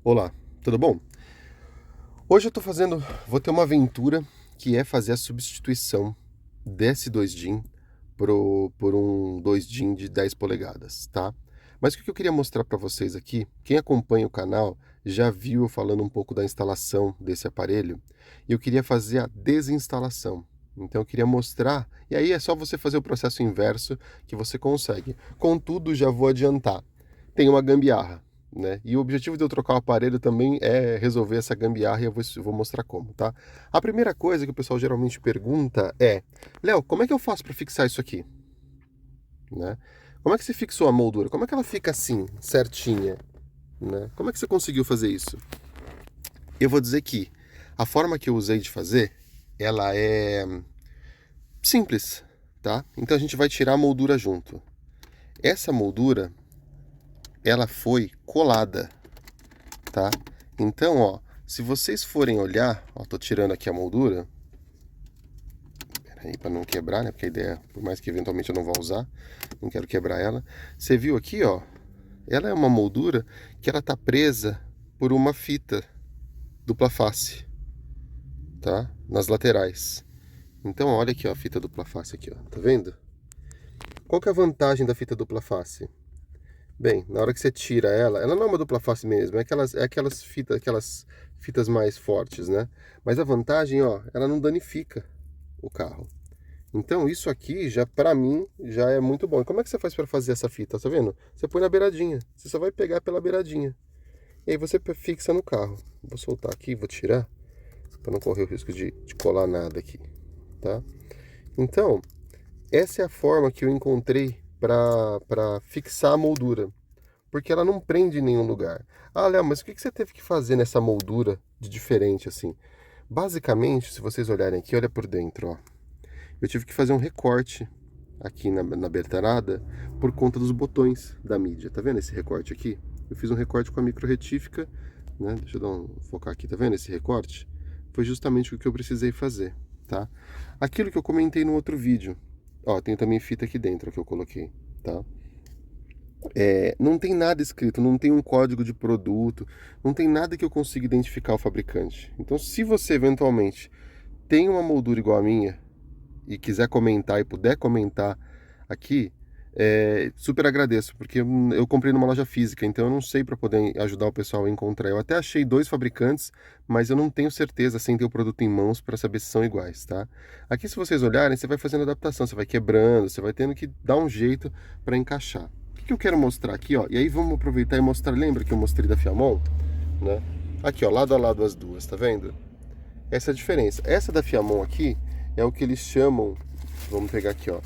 Olá, tudo bom? Hoje vou ter uma aventura que é fazer a substituição desse 2 DIN por um 2 DIN de 10 polegadas, tá? Mas o que eu queria mostrar para vocês aqui, quem acompanha o canal já viu eu falando um pouco da instalação desse aparelho, e eu queria fazer a desinstalação. Então eu queria mostrar, e aí é só você fazer o processo inverso que você consegue. Contudo, já vou adiantar, tem uma gambiarra, né? E o objetivo de eu trocar o aparelho também é resolver essa gambiarra e eu vou mostrar como, tá? A primeira coisa que o pessoal geralmente pergunta é: Léo, como é que eu faço para fixar isso aqui? Né? Como é que você fixou a moldura? Como é que ela fica assim, certinha? Né? Como é que você conseguiu fazer isso? Eu vou dizer que a forma que eu usei de fazer, ela é simples, tá? Então a gente vai tirar a moldura junto. Essa moldura, ela foi colada, tá? Então, ó, se vocês forem olhar, ó, tô tirando aqui a moldura. Pera aí, para não quebrar, né? Porque a ideia, por mais que eventualmente eu não vá usar, não quero quebrar ela. Você viu aqui, ó? Ela é uma moldura que ela tá presa por uma fita dupla face, tá? Nas laterais. Então, olha aqui, ó, a fita dupla face aqui, ó. Tá vendo? Qual que é a vantagem da fita dupla face? Bem, na hora que você tira ela não é uma dupla face mesmo, é aquelas fitas mais fortes, né? Mas a vantagem, ó, ela não danifica o carro. Então isso aqui, já para mim, já é muito bom. E como é que você faz para fazer essa fita? Tá vendo? Você põe na beiradinha, você só vai pegar pela beiradinha. E aí você fixa no carro. Vou soltar aqui, vou tirar, para não correr o risco de colar nada aqui, tá? Então, essa é a forma que eu encontrei para fixar a moldura, porque ela não prende em nenhum lugar. Ah, Léo, mas o que você teve que fazer nessa moldura de diferente assim? Basicamente, se vocês olharem aqui, olha por dentro, ó. Eu tive que fazer um recorte aqui na bertarada por conta dos botões da mídia. Tá vendo esse recorte aqui? Eu fiz um recorte com a micro retífica, né? Deixa eu focar aqui, tá vendo esse recorte? Foi justamente o que eu precisei fazer, tá? Aquilo que eu comentei no outro vídeo. Ó, tem também fita aqui dentro que eu coloquei, tá? Não tem nada escrito, não tem um código de produto, não tem nada que eu consiga identificar o fabricante. Então, se você eventualmente tem uma moldura igual a minha e quiser comentar e puder comentar aqui, super agradeço, porque eu comprei numa loja física, então eu não sei para poder ajudar o pessoal a encontrar. Eu até achei 2 fabricantes, mas eu não tenho certeza, sem ter o produto em mãos, para saber se são iguais, tá? Aqui, se vocês olharem, você vai fazendo adaptação, você vai quebrando, você vai tendo que dar um jeito para encaixar. O que eu quero mostrar aqui, ó? E aí vamos aproveitar e mostrar, lembra que eu mostrei da Fiamon, né? Aqui, ó, lado a lado as duas, tá vendo? Essa é a diferença. Essa da Fiamon aqui é o que eles chamam, vamos pegar aqui, ó,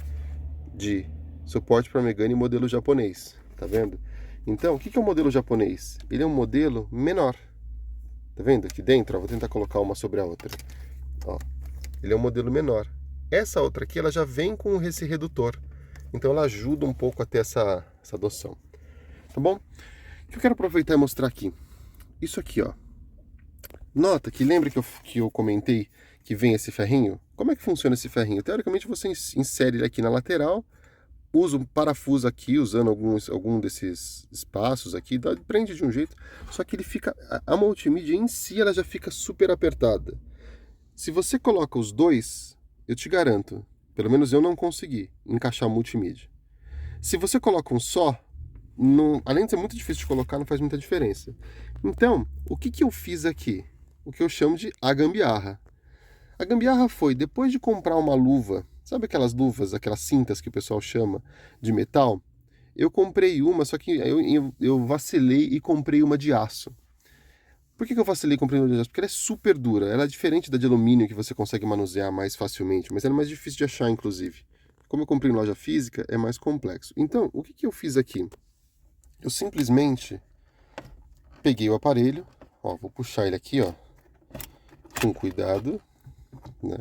de suporte para Megane modelo japonês, tá vendo? Então, o que é o modelo japonês? Ele é um modelo menor, tá vendo? Aqui dentro, ó, vou tentar colocar uma sobre a outra, ó, ele é um modelo menor. Essa outra aqui, ela já vem com esse redutor, então ela ajuda um pouco a ter essa adoção, tá bom? O que eu quero aproveitar e mostrar aqui, isso aqui, ó, nota que lembra que eu comentei que vem esse ferrinho? Como é que funciona esse ferrinho? Teoricamente você insere ele aqui na lateral, usa um parafuso aqui, usando algum desses espaços aqui, prende de um jeito, só que ele fica, a multimídia em si ela já fica super apertada. Se você coloca os dois, eu te garanto, pelo menos eu não consegui encaixar a multimídia. Se você coloca um só, além de ser muito difícil de colocar, não faz muita diferença. Então, o que eu fiz aqui? O que eu chamo de a gambiarra. A gambiarra foi, depois de comprar uma luva, sabe aquelas luvas, aquelas cintas que o pessoal chama de metal? Eu comprei uma, só que eu vacilei e comprei uma de aço. Por que eu vacilei e comprei uma de aço? Porque ela é super dura. Ela é diferente da de alumínio, que você consegue manusear mais facilmente, mas ela é mais difícil de achar, inclusive. Como eu comprei em loja física, é mais complexo. Então, o que eu fiz aqui? Eu simplesmente peguei o aparelho, ó, vou puxar ele aqui, ó, com cuidado, né?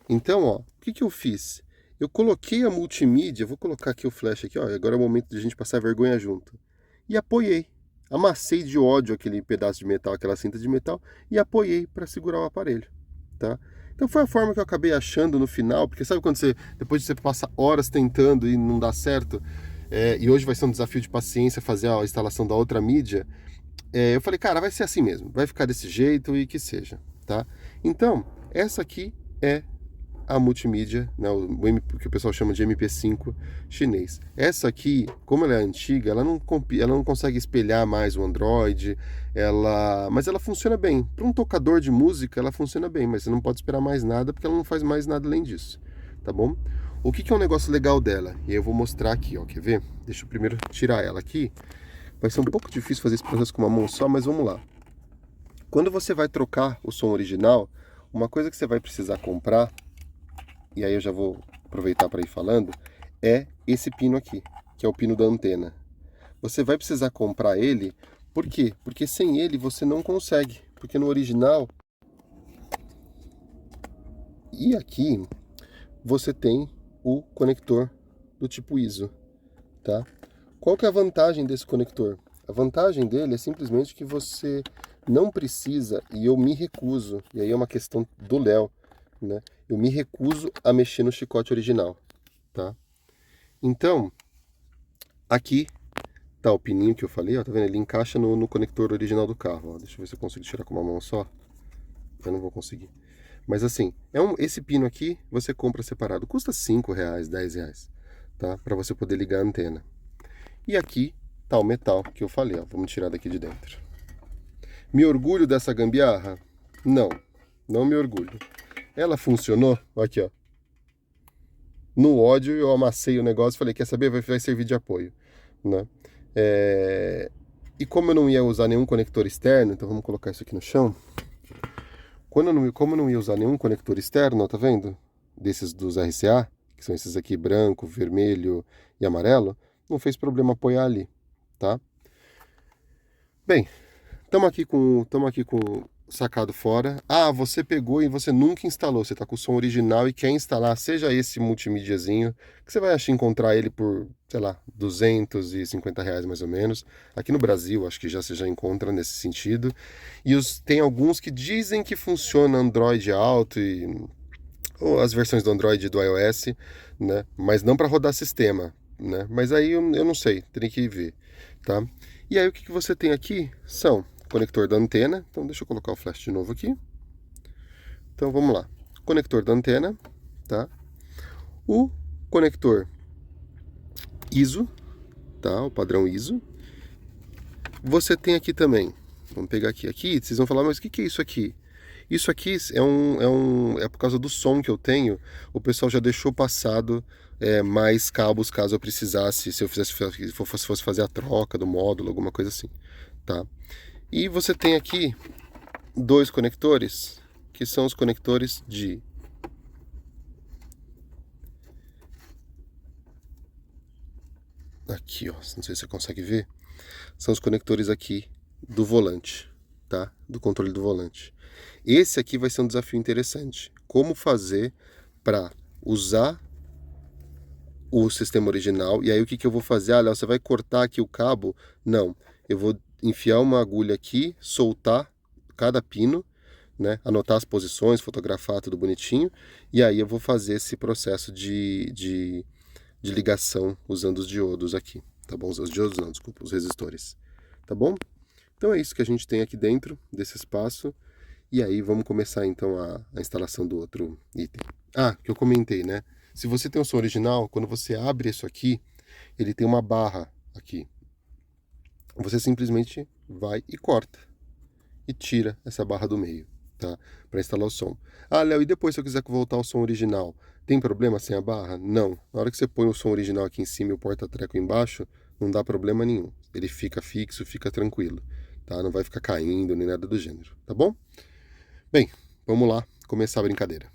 Então, ó, o que eu fiz? Eu coloquei a multimídia, vou colocar aqui o flash aqui, ó, agora é o momento de a gente passar vergonha junto. E apoiei, amassei de ódio aquele pedaço de metal, aquela cinta de metal, e apoiei para segurar o aparelho, tá? Então foi a forma que eu acabei achando no final, porque sabe quando depois de você passa horas tentando e não dá certo, e hoje vai ser um desafio de paciência fazer a instalação da outra mídia, eu falei, cara, vai ser assim mesmo, vai ficar desse jeito e que seja, tá? Então, essa aqui é a multimídia, né, que o pessoal chama de MP5 chinês. Essa aqui, como ela é antiga, ela não consegue espelhar mais o Android, mas ela funciona bem. Para um tocador de música, ela funciona bem, mas você não pode esperar mais nada porque ela não faz mais nada além disso, tá bom? O que é um negócio legal dela? E aí eu vou mostrar aqui, ó, quer ver? Deixa eu primeiro tirar ela aqui. Vai ser um pouco difícil fazer esse processo com uma mão só, mas vamos lá. Quando você vai trocar o som original, uma coisa que você vai precisar comprar, e aí eu já vou aproveitar para ir falando, é esse pino aqui, que é o pino da antena. Você vai precisar comprar ele, por quê? Porque sem ele você não consegue, porque no original... E aqui você tem o conector do tipo ISO, tá? Qual que é a vantagem desse conector? A vantagem dele é simplesmente que você não precisa, e eu me recuso, e aí é uma questão do Léo, né? Eu me recuso a mexer no chicote original, tá? Então, aqui tá o pininho que eu falei, ó, tá vendo? Ele encaixa no conector original do carro, ó. Deixa eu ver se eu consigo tirar com uma mão só. Eu não vou conseguir. Mas assim, esse pino aqui você compra separado, custa R$5, R$10, tá? Para você poder ligar a antena. E aqui tá o metal que eu falei, ó. Vamos tirar daqui de dentro. Me orgulho dessa gambiarra? Não, não me orgulho. Ela funcionou, aqui ó. No ódio eu amassei o negócio e falei, quer saber, vai servir de apoio, né? E como eu não ia usar nenhum conector externo, então vamos colocar isso aqui no chão. Como eu não ia usar nenhum conector externo, ó, tá vendo? Desses dos RCA, que são esses aqui branco, vermelho e amarelo, não fez problema apoiar ali, tá? Bem, estamos aqui com sacado fora. Ah, você pegou e você nunca instalou. Você está com o som original e quer instalar, seja esse multimídiazinho, que você vai encontrar ele por, sei lá, R$250 mais ou menos. Aqui no Brasil, acho que você já encontra nesse sentido. E tem alguns que dizem que funciona Android Auto ou as versões do Android e do iOS, né? Mas não para rodar sistema, né? Mas aí eu não sei, teria que ver, tá? E aí o que você tem aqui são conector da antena. Então deixa eu colocar o flash de novo aqui. Então vamos lá. Conector da antena, tá? O conector ISO, tá? O padrão ISO. Você tem aqui também, vamos pegar aqui. Aqui vocês vão falar, mas o que é isso aqui? Isso aqui é por causa do som que eu tenho. O pessoal já deixou passado mais cabos caso eu precisasse, se eu fosse fazer a troca do módulo, alguma coisa assim, tá? E você tem aqui dois conectores, que são os conectores de aqui, ó, não sei se você consegue ver, são os conectores aqui do volante, tá? Do controle do volante. Esse aqui vai ser um desafio interessante. Como fazer para usar o sistema original? E aí o que eu vou fazer? Ah, Léo, você vai cortar aqui o cabo? Não, eu vou enfiar uma agulha aqui, soltar cada pino, né? Anotar as posições, fotografar tudo bonitinho, e aí eu vou fazer esse processo de ligação usando os diodos aqui, tá bom? Os diodos não, desculpa, os resistores, tá bom? Então é isso que a gente tem aqui dentro desse espaço, e aí vamos começar então a instalação do outro item. Ah, que eu comentei, né? Se você tem o som original, quando você abre isso aqui, ele tem uma barra aqui. Você simplesmente vai e corta e tira essa barra do meio, tá? Para instalar o som. Ah, Léo, e depois se eu quiser voltar ao som original, tem problema sem a barra? Não. Na hora que você põe o som original aqui em cima e o porta-treco embaixo, não dá problema nenhum. Ele fica fixo, fica tranquilo, tá? Não vai ficar caindo nem nada do gênero, tá bom? Bem, vamos lá começar a brincadeira.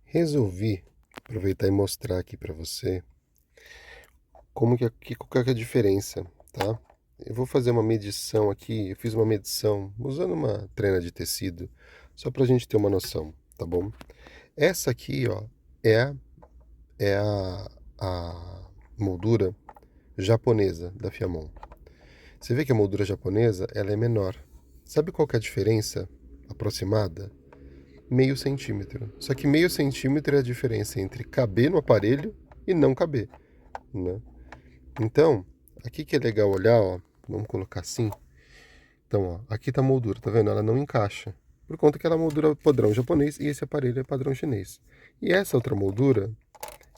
Resolvi aproveitar e mostrar aqui para você qual que é a diferença, tá? Eu vou fazer uma medição aqui, eu fiz uma medição usando uma trena de tecido, só para a gente ter uma noção, tá bom? Essa aqui, ó, é a moldura japonesa da Fiamon. Você vê que a moldura japonesa, ela é menor. Sabe qual que é a diferença aproximada? Meio centímetro. Só que meio centímetro é a diferença entre caber no aparelho e não caber, né? Então, aqui que é legal olhar, ó, Vamos colocar assim. Então, ó, aqui tá a moldura, tá vendo? Ela não encaixa. Por conta que ela é moldura padrão japonês e esse aparelho é padrão chinês. E essa outra moldura,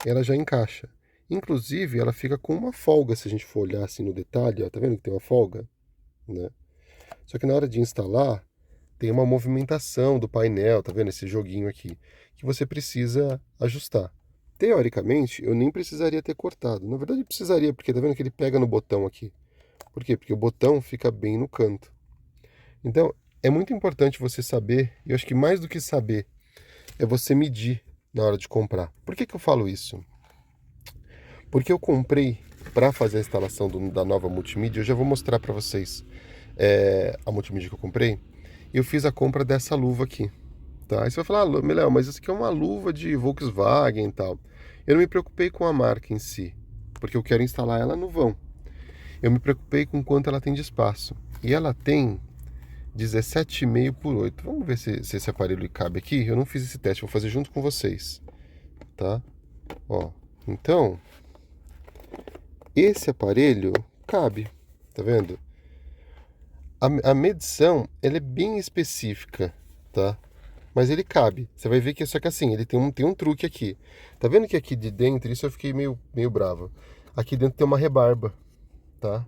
ela já encaixa. Inclusive, ela fica com uma folga, se a gente for olhar assim no detalhe, ó, tá vendo que tem uma folga, né? Só que na hora de instalar, tem uma movimentação do painel, tá vendo esse joguinho aqui, que você precisa ajustar. Teoricamente, eu nem precisaria ter cortado. Na verdade, precisaria, porque tá vendo que ele pega no botão aqui. Por quê? Porque o botão fica bem no canto. Então, é muito importante você saber, e eu acho que mais do que saber, é você medir na hora de comprar. Por que que eu falo isso? Porque eu comprei para fazer a instalação da nova multimídia, eu já vou mostrar para vocês a multimídia que eu comprei. Eu fiz a compra dessa luva aqui, tá? Aí você vai falar, ah, Léo, mas isso aqui é uma luva de Volkswagen e tal. Eu não me preocupei com a marca em si, porque eu quero instalar ela no vão. Eu me preocupei com quanto ela tem de espaço. E ela tem 17,5 por 8. Vamos ver se esse aparelho cabe aqui. Eu não fiz esse teste, vou fazer junto com vocês, tá? Ó, então, esse aparelho cabe, tá vendo? A medição, ela é bem específica, tá? Mas ele cabe. Você vai ver que só que assim, ele tem um truque aqui. Tá vendo que aqui de dentro, isso eu fiquei meio bravo. Aqui dentro tem uma rebarba, tá?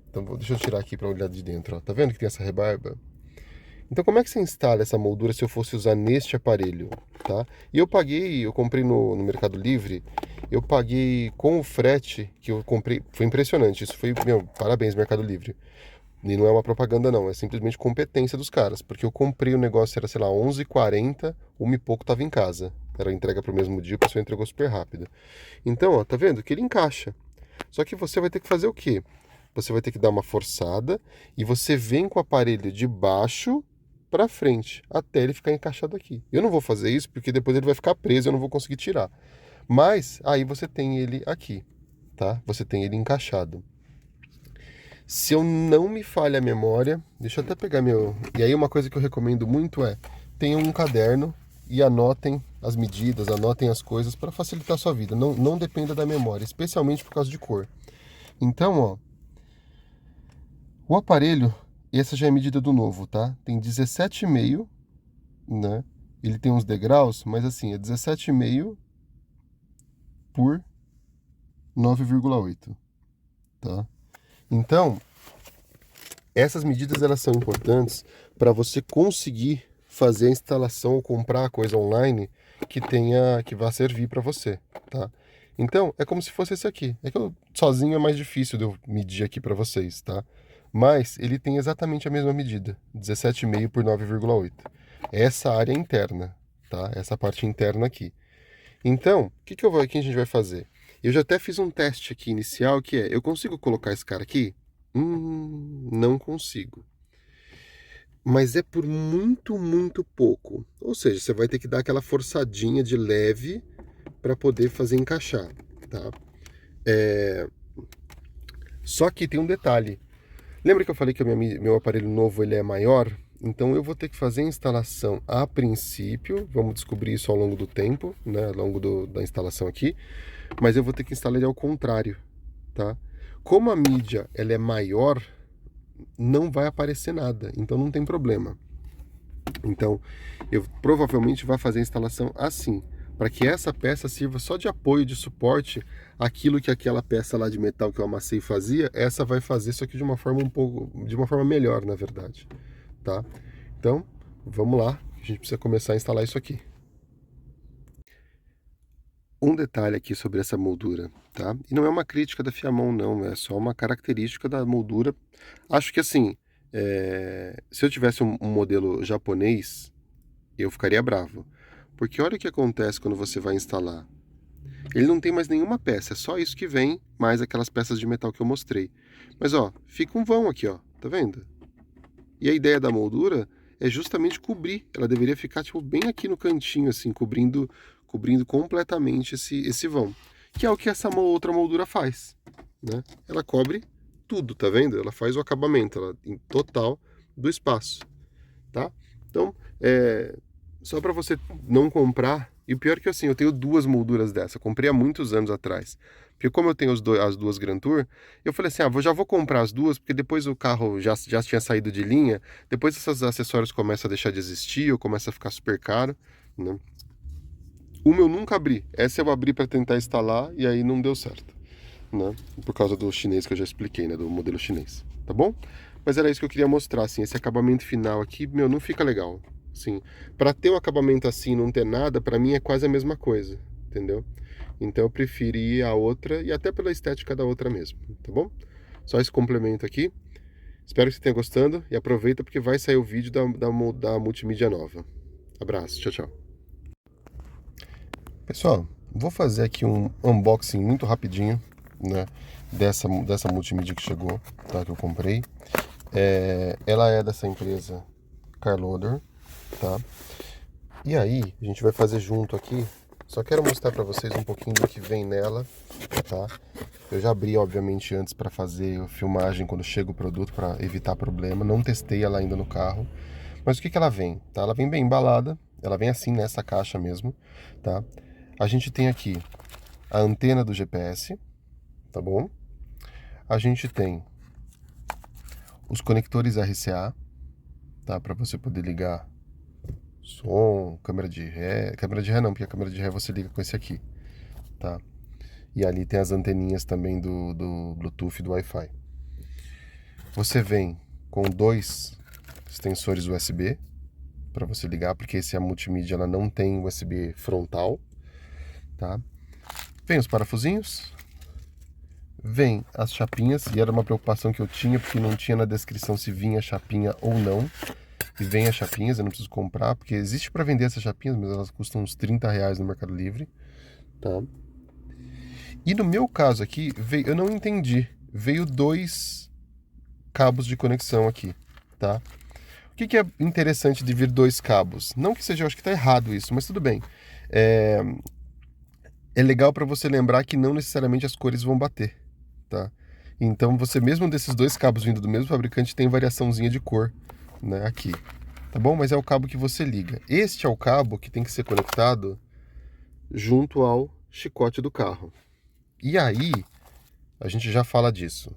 Então deixa eu tirar aqui para olhar de dentro, ó. Tá vendo que tem essa rebarba? Então como é que você instala essa moldura se eu fosse usar neste aparelho, tá? E eu comprei no Mercado Livre, eu paguei com o frete que eu comprei, foi impressionante, isso foi, meu, parabéns Mercado Livre. E não é uma propaganda não, é simplesmente competência dos caras, porque eu comprei o negócio, era, sei lá, 11h40, 1 e pouco tava em casa. Era entrega pro mesmo dia, a pessoa entregou super rápido. Então, ó, tá vendo que ele encaixa. Só que você vai ter que fazer o quê? Você vai ter que dar uma forçada e você vem com o aparelho de baixo para frente, até ele ficar encaixado aqui. Eu não vou fazer isso porque depois ele vai ficar preso e eu não vou conseguir tirar. Mas aí você tem ele aqui, tá? Você tem ele encaixado. Se eu não me falha a memória, deixa eu até pegar meu. E aí uma coisa que eu recomendo muito é: tenham um caderno e anotem as medidas, anotem as coisas para facilitar a sua vida. Não dependa da memória, especialmente por causa de cor. Então, ó, o aparelho, essa já é a medida do novo, tá? Tem 17,5, né? Ele tem uns degraus, mas assim, é 17,5 por 9,8, tá? Então, essas medidas elas são importantes para você conseguir fazer a instalação ou comprar a coisa online que vá servir para você, tá? Então, é como se fosse esse aqui. É que eu sozinho é mais difícil de eu medir aqui para vocês, tá? Mas ele tem exatamente a mesma medida, 17,5 por 9,8. Essa área interna, tá? Essa parte interna aqui. Então, o que a gente vai fazer? Eu já até fiz um teste aqui inicial, que é, eu consigo colocar esse cara aqui? Não consigo. Mas é por muito, muito pouco. Ou seja, você vai ter que dar aquela forçadinha de leve para poder fazer encaixar, tá? Só que tem um detalhe. Lembra que eu falei que meu aparelho novo ele é maior? Então eu vou ter que fazer a instalação a princípio, vamos descobrir isso ao longo do tempo, né, ao longo da instalação aqui, mas eu vou ter que instalar ele ao contrário, tá? Como a mídia ela é maior, não vai aparecer nada, então não tem problema. Então eu provavelmente vou fazer a instalação assim, para que essa peça sirva só de apoio, de suporte, aquilo que aquela peça lá de metal que eu amassei fazia, essa vai fazer isso aqui de uma forma de uma forma melhor, na verdade, tá? Então, vamos lá, a gente precisa começar a instalar isso aqui. Um detalhe aqui sobre essa moldura, tá? E não é uma crítica da Fiamão, não, é só uma característica da moldura. Acho que assim, se eu tivesse um modelo japonês, eu ficaria bravo. Porque olha o que acontece quando você vai instalar. Ele não tem mais nenhuma peça, é só isso que vem, mais aquelas peças de metal que eu mostrei. Mas ó, fica um vão aqui, ó, tá vendo? E a ideia da moldura é justamente cobrir. Ela deveria ficar tipo bem aqui no cantinho, assim, cobrindo completamente esse vão. Que é o que essa outra moldura faz, né? Ela cobre tudo, tá vendo? Ela faz o acabamento, ela em total do espaço, tá? Então, só para você não comprar E o pior é que assim, eu tenho duas molduras dessa, eu comprei há muitos anos atrás. Porque como eu tenho as duas Grand Tour, eu falei assim, já vou comprar as duas, porque depois o carro já tinha saído de linha, depois esses acessórios começam a deixar de existir, ou começa a ficar super caro, né? Uma eu nunca abri, essa eu abri para tentar instalar e aí não deu certo, né? Por causa do chinês que eu já expliquei, né? Do modelo chinês, tá bom? Mas era isso que eu queria mostrar, assim, esse acabamento final aqui, meu, não fica legal. Assim, para ter um acabamento assim e não ter nada, para mim é quase a mesma coisa, entendeu? Então eu preferi a outra e até pela estética da outra mesmo, tá bom? Só esse complemento aqui. Espero que você tenha gostando e aproveita porque vai sair o vídeo da multimídia nova. Abraço, tchau, tchau. Pessoal, vou fazer aqui um unboxing muito rapidinho, né, dessa multimídia que chegou, tá, que eu comprei. Ela é dessa empresa Carloader, tá? E aí, a gente vai fazer junto aqui. Só quero mostrar para vocês um pouquinho do que vem nela, tá? Eu já abri, obviamente, antes para fazer a filmagem quando chega o produto, para evitar problema. Não testei ela ainda no carro. Mas o que ela vem, tá? Ela vem bem embalada, ela vem assim nessa caixa mesmo, tá? A gente tem aqui a antena do GPS, tá bom? A gente tem os conectores RCA, tá? Para você poder ligar som, câmera de ré não, porque a câmera de ré você liga com esse aqui, tá? E ali tem as anteninhas também do Bluetooth e do Wi-Fi. Você vem com dois extensores USB para você ligar, porque esse é a multimídia, ela não tem USB frontal, tá? Vem os parafusinhos, vem as chapinhas, e era uma preocupação que eu tinha, porque não tinha na descrição se vinha chapinha ou não. E vem as chapinhas, eu não preciso comprar, porque existe para vender essas chapinhas, mas elas custam uns R$ 30 no Mercado Livre, tá? E no meu caso aqui, eu não entendi, veio dois cabos de conexão aqui, tá? O que é interessante de vir dois cabos? Não que seja, eu acho que tá errado isso, mas tudo bem. É legal para você lembrar que não necessariamente as cores vão bater, tá? Então você mesmo desses dois cabos vindo do mesmo fabricante tem variaçãozinha de cor, né, aqui. Tá bom? Mas é o cabo que você liga. Este é o cabo que tem que ser conectado junto ao chicote do carro. E aí, a gente já fala disso.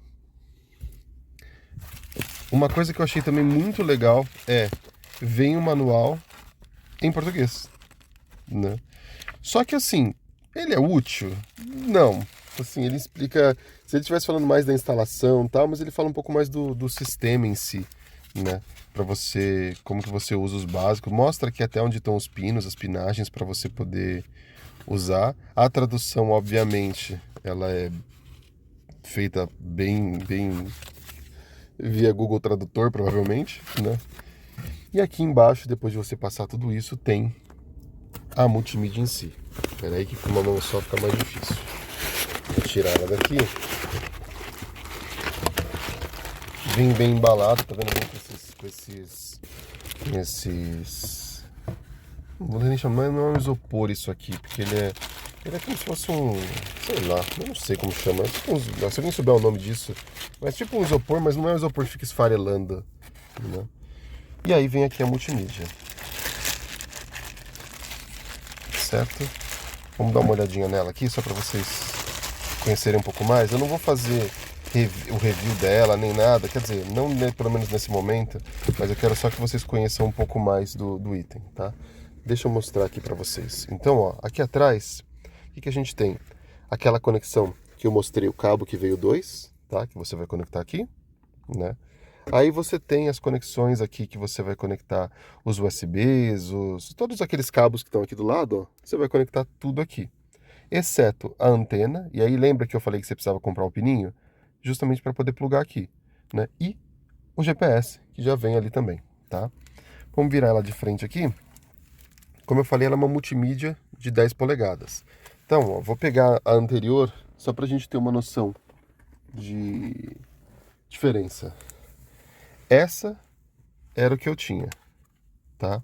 Uma coisa que eu achei também muito legal vem o manual em português, né? Só que assim, ele é útil? Não. Assim, ele explica, se ele estivesse falando mais da instalação e tal, mas ele fala um pouco mais do sistema em si, né? Para você, como que você usa os básicos, mostra aqui até onde estão os pinos, as pinagens para você poder usar. A tradução, obviamente, ela é feita bem via Google Tradutor, provavelmente, né? E aqui embaixo, depois de você passar tudo isso, tem a multimídia em si. Espera aí que com uma mão só fica mais difícil. Vou tirar ela daqui. Vem bem embalado, tá vendo? Vem com esses... Não vou nem chamar, não é um isopor isso aqui, porque ele é como se fosse um, sei lá, eu não sei como chama. Se alguém souber o nome disso, mas tipo um isopor, mas não é um isopor que fica esfarelando, né? E aí vem aqui a multimídia. Certo? Vamos dar uma olhadinha nela aqui, só para vocês conhecerem um pouco mais. Eu não vou fazer o review dela, nem nada, quer dizer, não pelo menos nesse momento, mas eu quero só que vocês conheçam um pouco mais do item, tá? Deixa eu mostrar aqui para vocês. Então, ó, aqui atrás, o que a gente tem? Aquela conexão que eu mostrei, o cabo que veio dois, tá? Que você vai conectar aqui, né? Aí você tem as conexões aqui que você vai conectar os USBs, todos aqueles cabos que estão aqui do lado, ó, você vai conectar tudo aqui. Exceto a antena, e aí lembra que eu falei que você precisava comprar o pininho? Justamente para poder plugar aqui, né? E o GPS, que já vem ali também, tá? Vamos virar ela de frente aqui. Como eu falei, ela é uma multimídia de 10 polegadas. Então, ó, vou pegar a anterior, só para a gente ter uma noção de diferença. Essa era o que eu tinha, tá?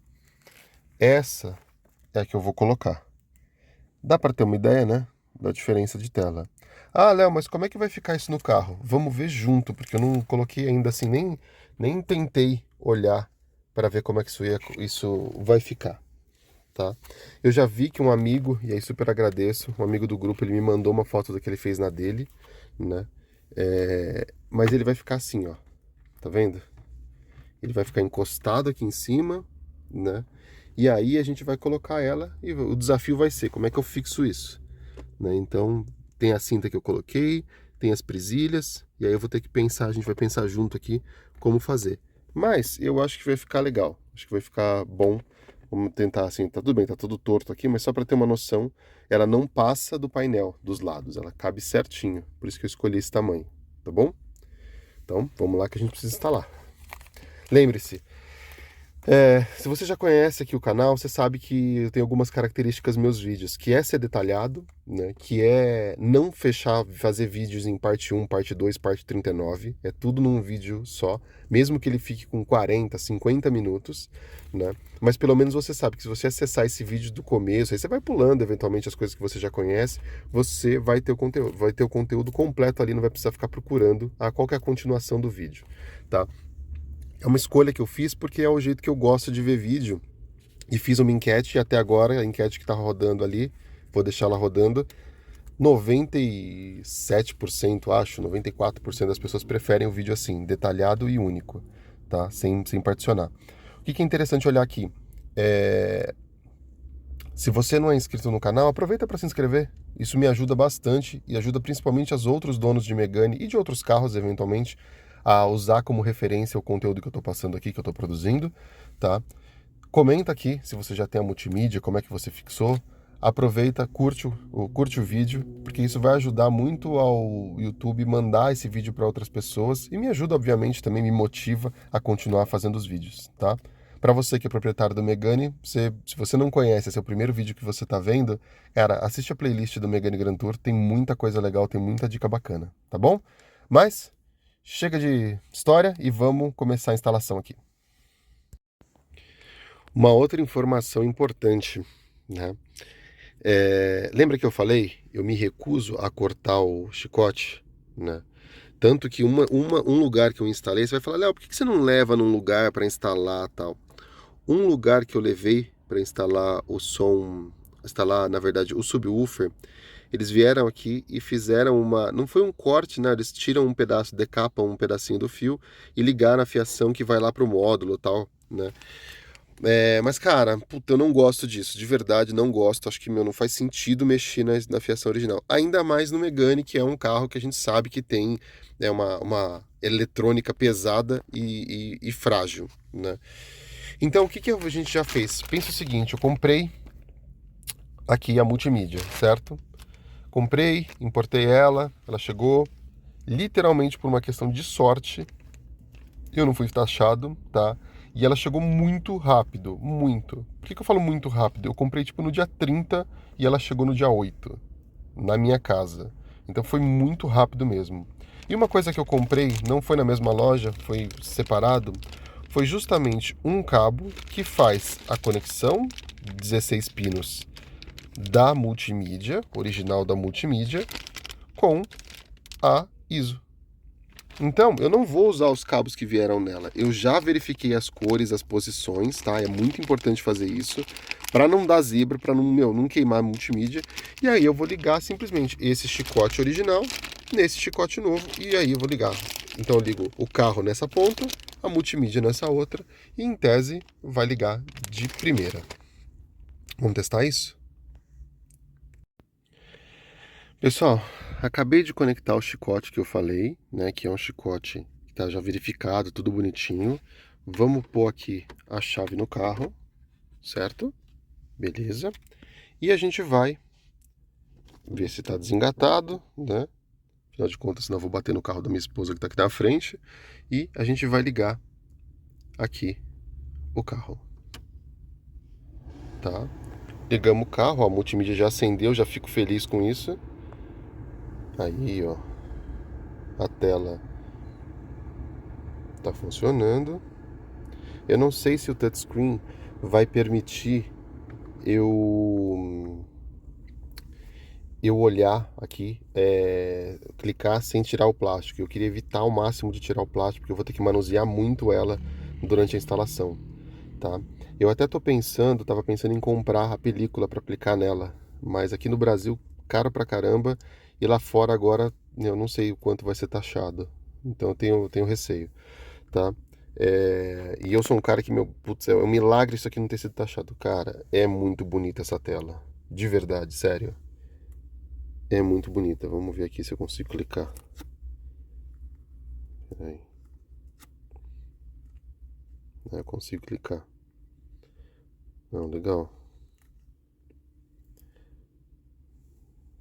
Essa é a que eu vou colocar. Dá para ter uma ideia, né? Da diferença de tela. Ah, Léo, mas como é que vai ficar isso no carro? Vamos ver junto, porque eu não coloquei ainda assim, nem tentei olhar para ver como é que isso vai ficar, tá? Eu já vi que um amigo, e aí super agradeço, um amigo do grupo, ele me mandou uma foto do que ele fez na dele, né? Mas ele vai ficar assim, ó, tá vendo? Ele vai ficar encostado aqui em cima, né? E aí a gente vai colocar ela e o desafio vai ser como é que eu fixo isso, né? Então tem a cinta que eu coloquei, tem as presilhas, e aí eu vou ter que pensar, a gente vai pensar junto aqui como fazer. Mas eu acho que vai ficar legal, acho que vai ficar bom. Vamos tentar assim, tá tudo bem, tá tudo torto aqui, mas só para ter uma noção, ela não passa do painel dos lados, ela cabe certinho, por isso que eu escolhi esse tamanho, tá bom? Então vamos lá que a gente precisa instalar. Lembre-se, se você já conhece aqui o canal, você sabe que eu tenho algumas características nos meus vídeos, que é ser detalhado, né, que é não fazer vídeos em parte 1, parte 2, parte 39, é tudo num vídeo só, mesmo que ele fique com 40, 50 minutos, né, mas pelo menos você sabe que se você acessar esse vídeo do começo, aí você vai pulando eventualmente as coisas que você já conhece, você vai ter o conteúdo completo ali, não vai precisar ficar procurando qual que é a continuação do vídeo, tá? É uma escolha que eu fiz porque é o jeito que eu gosto de ver vídeo. E fiz uma enquete e até agora, a enquete que está rodando ali, vou deixar ela rodando, 97%, acho, 94% das pessoas preferem o vídeo assim, detalhado e único, tá? Sem particionar. O que é interessante olhar aqui? Se você não é inscrito no canal, aproveita para se inscrever. Isso me ajuda bastante e ajuda principalmente os outros donos de Megane e de outros carros, eventualmente, a usar como referência o conteúdo que eu estou passando aqui, que eu estou produzindo, tá? Comenta aqui se você já tem a multimídia, como é que você fixou. Aproveita, curte o vídeo, porque isso vai ajudar muito ao YouTube mandar esse vídeo para outras pessoas e me ajuda, obviamente, também me motiva a continuar fazendo os vídeos, tá? Para você que é proprietário do Megane, se você não conhece, esse é o primeiro vídeo que você está vendo, cara, assiste a playlist do Megane Grand Tour, tem muita coisa legal, tem muita dica bacana, tá bom? Mas chega de história e vamos começar a instalação aqui. Uma outra informação importante, né? Lembra que eu falei? Eu me recuso a cortar o chicote, né? Tanto que um lugar que eu instalei, você vai falar, Léo, por que você não leva num lugar para instalar tal? Um lugar que eu levei para instalar o som, instalar, na verdade, o subwoofer, eles vieram aqui e fizeram não foi um corte, né? Eles tiram um pedaço, decapam um pedacinho do fio e ligaram a fiação que vai lá pro módulo, tal, né? Mas cara, puta, eu não gosto disso, de verdade não gosto, acho que não faz sentido mexer na fiação original, ainda mais no Megane, que é um carro que a gente sabe que tem uma eletrônica pesada e frágil, né? Então o que a gente já fez? Pensa o seguinte, eu comprei aqui a multimídia, certo? Comprei, importei ela chegou literalmente por uma questão de sorte, eu não fui taxado, tá? E ela chegou muito rápido, muito. Por que eu falo muito rápido? Eu comprei tipo no dia 30 e ela chegou no dia 8, na minha casa. Então foi muito rápido mesmo. E uma coisa que eu comprei, não foi na mesma loja, foi separado, foi justamente um cabo que faz a conexão 16 pinos da multimídia, original da multimídia, com a ISO. Então, eu não vou usar os cabos que vieram nela. Eu já verifiquei as cores, as posições, tá? É muito importante fazer isso para não dar zebra, para não queimar a multimídia. E aí eu vou ligar simplesmente esse chicote original nesse chicote novo e aí eu vou ligar. Então eu ligo o carro nessa ponta, a multimídia nessa outra e em tese vai ligar de primeira. Vamos testar isso? Pessoal, acabei de conectar o chicote que eu falei, né, que é um chicote que está já verificado, tudo bonitinho. Vamos pôr aqui a chave no carro, certo? Beleza. E a gente vai ver se está desengatado, né? Afinal de contas, senão eu vou bater no carro da minha esposa que está aqui na frente. E a gente vai ligar aqui o carro, tá? Ligamos o carro, ó, a multimídia já acendeu, já fico feliz com isso. Aí, ó, a tela tá funcionando. Eu não sei se o touchscreen vai permitir eu olhar aqui, clicar sem tirar o plástico. Eu queria evitar ao máximo de tirar o plástico, porque eu vou ter que manusear muito ela durante a instalação. tá? Eu até tava pensando em comprar a película para aplicar nela, mas aqui no Brasil, caro pra caramba, e lá fora agora eu não sei o quanto vai ser taxado, então tenho receio, tá? E eu sou um cara que, putz, é um milagre isso aqui não ter sido taxado. Cara, é muito bonita essa tela, de verdade, sério. É muito bonita. Vamos ver aqui se eu consigo clicar. Peraí. Eu consigo clicar. Não, legal.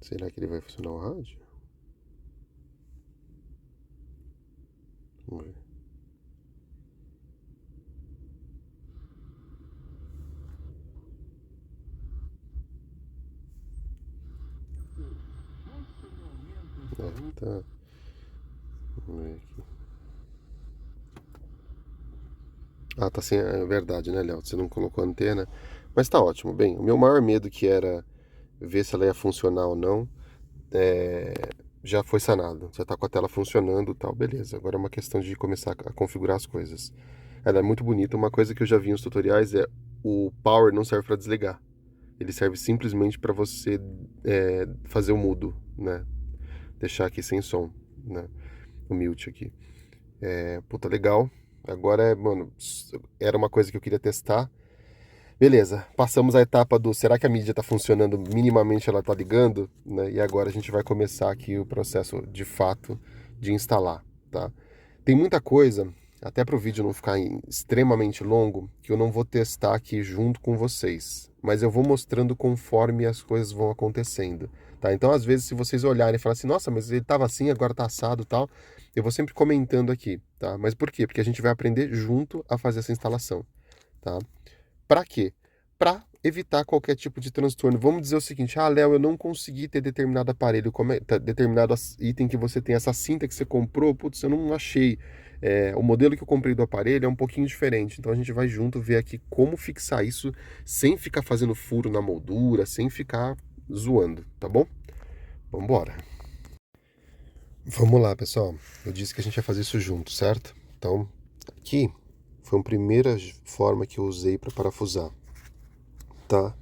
Será que ele vai funcionar o rádio? Vamos ver. Tá. Vamos ver aqui. Ah, tá sem. É verdade, né, Léo? Você não colocou a antena. Mas tá ótimo. Bem, o meu maior medo que era ver se ela ia funcionar ou não, é, já foi sanado. Já tá com a tela funcionando e tal, beleza. Agora é uma questão de começar a configurar as coisas. Ela é muito bonita. Uma coisa que eu já vi nos tutoriais é o power não serve para desligar. Ele serve simplesmente para você fazer o mudo, né? Deixar aqui sem som, né? O mute aqui. Puta, legal. Agora mano, era uma coisa que eu queria testar. Beleza, passamos a etapa do será que a mídia está funcionando minimamente, ela está ligando, né? E agora a gente vai começar aqui o processo de fato de instalar, tá? Tem muita coisa, até para o vídeo não ficar extremamente longo, que eu não vou testar aqui junto com vocês, mas eu vou mostrando conforme as coisas vão acontecendo, tá? Então, às vezes, se vocês olharem e falarem assim, nossa, mas ele estava assim, agora está assado e tal, eu vou sempre comentando aqui, tá? Mas por quê? Porque a gente vai aprender junto a fazer essa instalação, tá? Para quê? Para evitar qualquer tipo de transtorno. Vamos dizer o seguinte: ah, Léo, eu não consegui ter determinado aparelho, determinado item que você tem, essa cinta que você comprou, putz, eu não achei. O modelo que eu comprei do aparelho é um pouquinho diferente. Então a gente vai junto ver aqui como fixar isso sem ficar fazendo furo na moldura, sem ficar zoando, tá bom? Vamos embora. Vamos lá, pessoal. Eu disse que a gente ia fazer isso junto, certo? Então, aqui foi a primeira forma que eu usei para parafusar. Tá?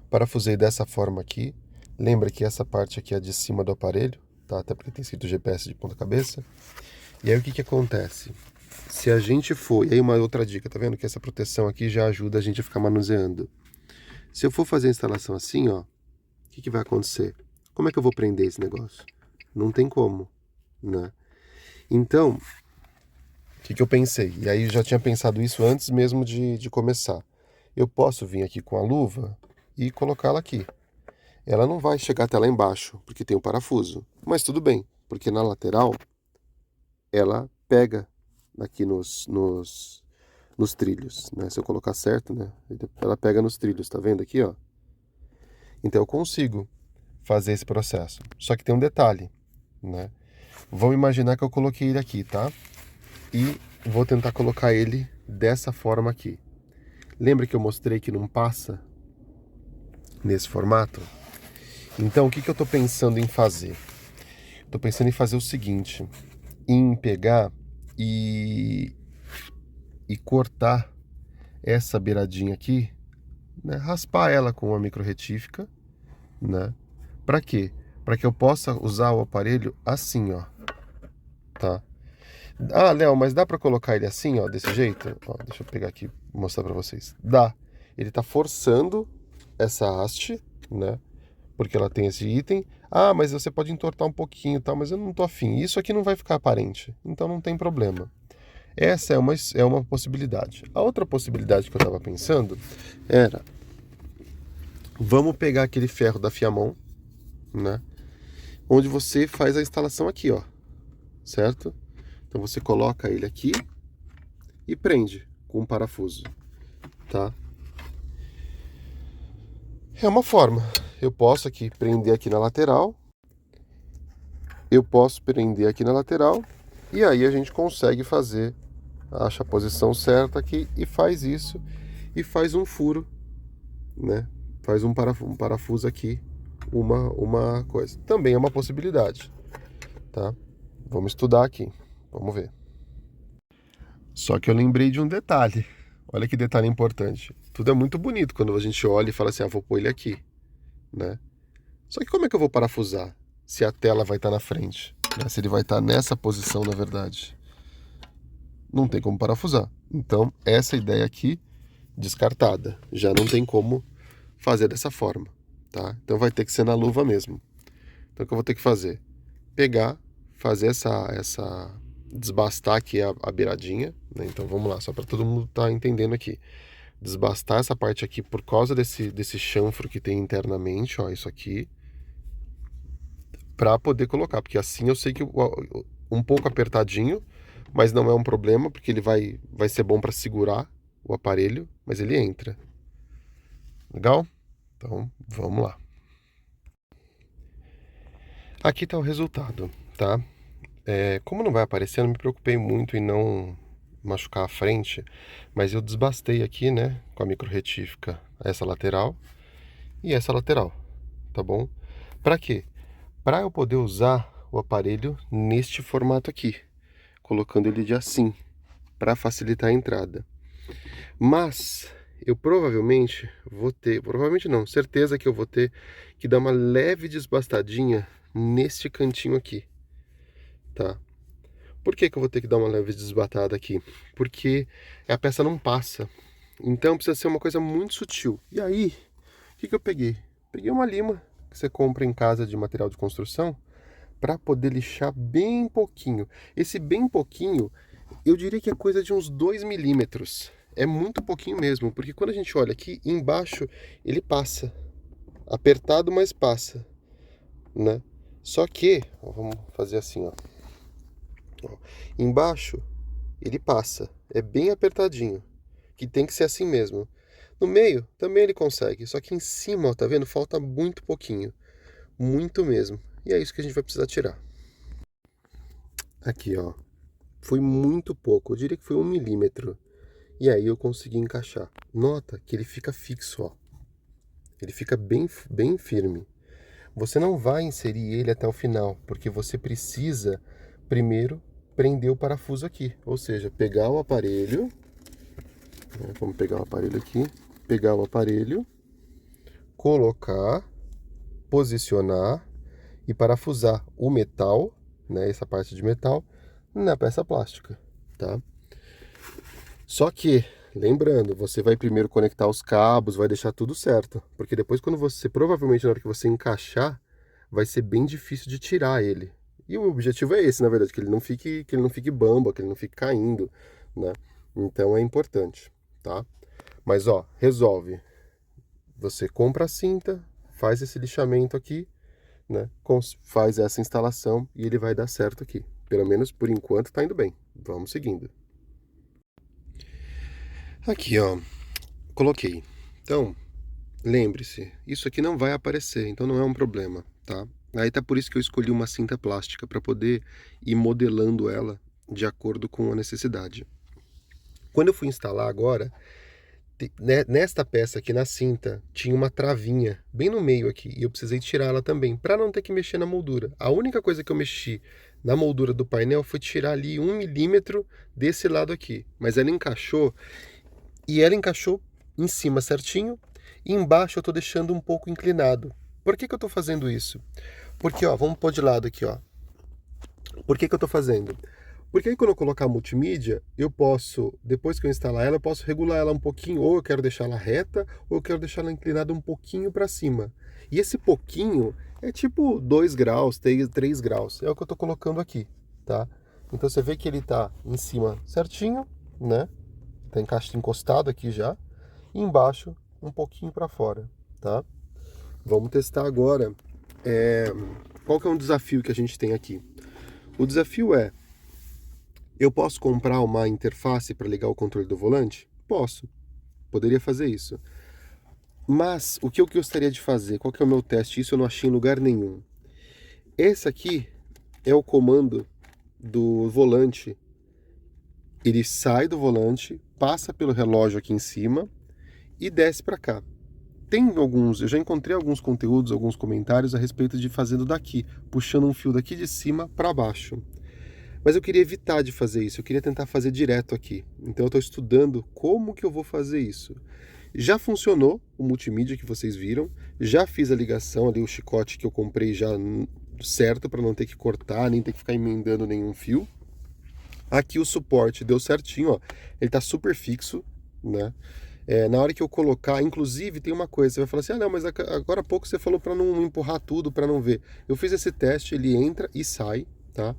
Parafusei dessa forma aqui. Lembra que essa parte aqui é de cima do aparelho, tá? Até porque tem escrito GPS de ponta cabeça. E aí o que que acontece? Se a gente for... E aí uma outra dica, tá vendo? Que essa proteção aqui já ajuda a gente a ficar manuseando. Se eu for fazer a instalação assim, ó, o que que vai acontecer? Como é que eu vou prender esse negócio? Não tem como, né? Então, o que que eu pensei? E aí eu já tinha pensado isso antes mesmo de começar. Eu posso vir aqui com a luva e colocá-la aqui. Ela não vai chegar até lá embaixo, porque tem um parafuso. Mas tudo bem, porque na lateral ela pega aqui nos trilhos, né? Se eu colocar certo, né? Ela pega nos trilhos, tá vendo aqui, ó? Então eu consigo fazer esse processo. Só que tem um detalhe, né? Vamos imaginar que eu coloquei ele aqui, tá? E vou tentar colocar ele dessa forma aqui. Lembra que eu mostrei que não passa nesse formato? Então, o que que eu estou pensando em fazer? Estou pensando em fazer o seguinte, em pegar e cortar essa beiradinha aqui, né? Raspar ela com uma micro retífica, né? Para quê? Para que eu possa usar o aparelho assim, ó, tá? Ah, Léo, mas dá para colocar ele assim, ó, desse jeito? Ó, deixa eu pegar aqui e mostrar para vocês. Dá. Ele está forçando essa haste, né? Porque ela tem esse item. Ah, mas você pode entortar um pouquinho, tá? Mas eu não tô afim. Isso aqui não vai ficar aparente, então não tem problema. Essa é uma possibilidade. A outra possibilidade que eu estava pensando era, vamos pegar aquele ferro da Fiamon, né? Onde você faz a instalação aqui, ó, certo? Então você coloca ele aqui e prende com um parafuso, tá? É uma forma. Eu posso aqui prender aqui na lateral. Eu posso prender aqui na lateral. E aí a gente consegue fazer, acha a posição certa aqui e faz isso. E faz um furo, né? Faz um parafuso aqui, uma coisa. Também é uma possibilidade, tá? Vamos estudar aqui, vamos ver. Só que eu lembrei de um detalhe. Olha que detalhe importante. Tudo é muito bonito quando a gente olha e fala assim, vou pôr ele aqui, né? Só que como é que eu vou parafusar se a tela vai estar na frente, né? Se ele vai estar nessa posição, na verdade? Não tem como parafusar. Então, essa ideia aqui, descartada. Já não tem como fazer dessa forma, tá? Então vai ter que ser na luva mesmo. Então o que eu vou ter que fazer? Pegar, fazer desbastar aqui a beiradinha, né? Então vamos lá, só para todo mundo estar entendendo aqui. Desbastar essa parte aqui por causa desse chanfro que tem internamente, ó, isso aqui, para poder colocar, porque assim eu sei que um pouco apertadinho, mas não é um problema, porque ele vai ser bom para segurar o aparelho, mas ele entra. Legal? Então, vamos lá. Aqui está o resultado, tá? Como não vai aparecer, eu não me preocupei muito em não machucar a frente, mas eu desbastei aqui, né, com a micro retífica essa lateral e essa lateral, tá bom? Para quê? Para eu poder usar o aparelho neste formato aqui, colocando ele de assim, para facilitar a entrada. Mas eu provavelmente não, certeza que eu vou ter que dar uma leve desbastadinha neste cantinho aqui, tá? Por que que eu vou ter que dar uma leve desbatada aqui? Porque a peça não passa, então precisa ser uma coisa muito sutil. E aí, o que que eu peguei? Peguei uma lima que você compra em casa de material de construção para poder lixar bem pouquinho. Esse bem pouquinho, eu diria que é coisa de uns 2 milímetros. É muito pouquinho mesmo, porque quando a gente olha aqui embaixo, ele passa. Apertado, mas passa, né? Só que, ó, vamos fazer assim, ó. Embaixo, ele passa. É bem apertadinho, que tem que ser assim mesmo. No meio, também ele consegue, só que em cima, ó, tá vendo? Falta muito pouquinho. Muito mesmo. E é isso que a gente vai precisar tirar. Aqui, ó. Foi muito pouco, eu diria que foi 1 milímetro. E aí eu consegui encaixar. Nota que ele fica fixo, ó. Ele fica bem firme. Você não vai inserir ele até o final, porque você precisa primeiro prender o parafuso aqui. Ou seja, pegar o aparelho, né, vamos pegar o aparelho aqui, pegar o aparelho, colocar, posicionar e parafusar o metal, né, essa parte de metal, na peça plástica, tá? Só que, lembrando, você vai primeiro conectar os cabos, vai deixar tudo certo, porque depois quando você, provavelmente na hora que você encaixar, vai ser bem difícil de tirar ele. E o objetivo é esse, na verdade, que ele não fique bamba, que ele não fique caindo, né? Então é importante, tá? Mas ó, resolve. Você compra a cinta, faz esse lixamento aqui, né? Faz essa instalação e ele vai dar certo aqui. Pelo menos por enquanto tá indo bem. Vamos seguindo. Aqui, ó, coloquei. Então, lembre-se, isso aqui não vai aparecer, então não é um problema, tá? Aí tá por isso que eu escolhi uma cinta plástica para poder ir modelando ela de acordo com a necessidade. Quando eu fui instalar agora, nesta peça aqui na cinta, tinha uma travinha bem no meio aqui, e eu precisei tirar ela também, para não ter que mexer na moldura. A única coisa que eu mexi na moldura do painel foi tirar ali 1 milímetro desse lado aqui, mas ela encaixou, e ela encaixou em cima certinho, e embaixo eu estou deixando um pouco inclinado. Por que que eu estou fazendo isso? Porque, ó, vamos pôr de lado aqui, ó. Por que que eu estou fazendo? Porque aí quando eu colocar a multimídia, eu posso, depois que eu instalar ela, eu posso regular ela um pouquinho, ou eu quero deixar ela reta, ou eu quero deixar ela inclinada um pouquinho para cima. E esse pouquinho é tipo 2 graus, 3 graus, é o que eu estou colocando aqui, tá? Então você vê que ele está em cima certinho, né? Tá encostado aqui já, e embaixo um pouquinho para fora, tá? Vamos testar agora. Qual que é um desafio que a gente tem aqui? O desafio é, eu posso comprar uma interface para ligar o controle do volante? Posso, poderia fazer isso. Mas o que eu gostaria de fazer? Qual que é o meu teste? Isso eu não achei em lugar nenhum. Esse aqui é o comando do volante. Ele sai do volante, passa pelo relógio aqui em cima e desce para cá. Eu já encontrei alguns conteúdos, alguns comentários a respeito de fazendo daqui, puxando um fio daqui de cima para baixo. Mas eu queria evitar de fazer isso, eu queria tentar fazer direto aqui. Então eu estou estudando como que eu vou fazer isso. Já funcionou o multimídia que vocês viram, já fiz a ligação ali, o chicote que eu comprei já certo para não ter que cortar, nem ter que ficar emendando nenhum fio. Aqui o suporte deu certinho, ó. Ele tá super fixo, né? Na hora que eu colocar, inclusive tem uma coisa, você vai falar assim, não, mas agora há pouco você falou para não empurrar tudo, para não ver. Eu fiz esse teste, ele entra e sai, tá?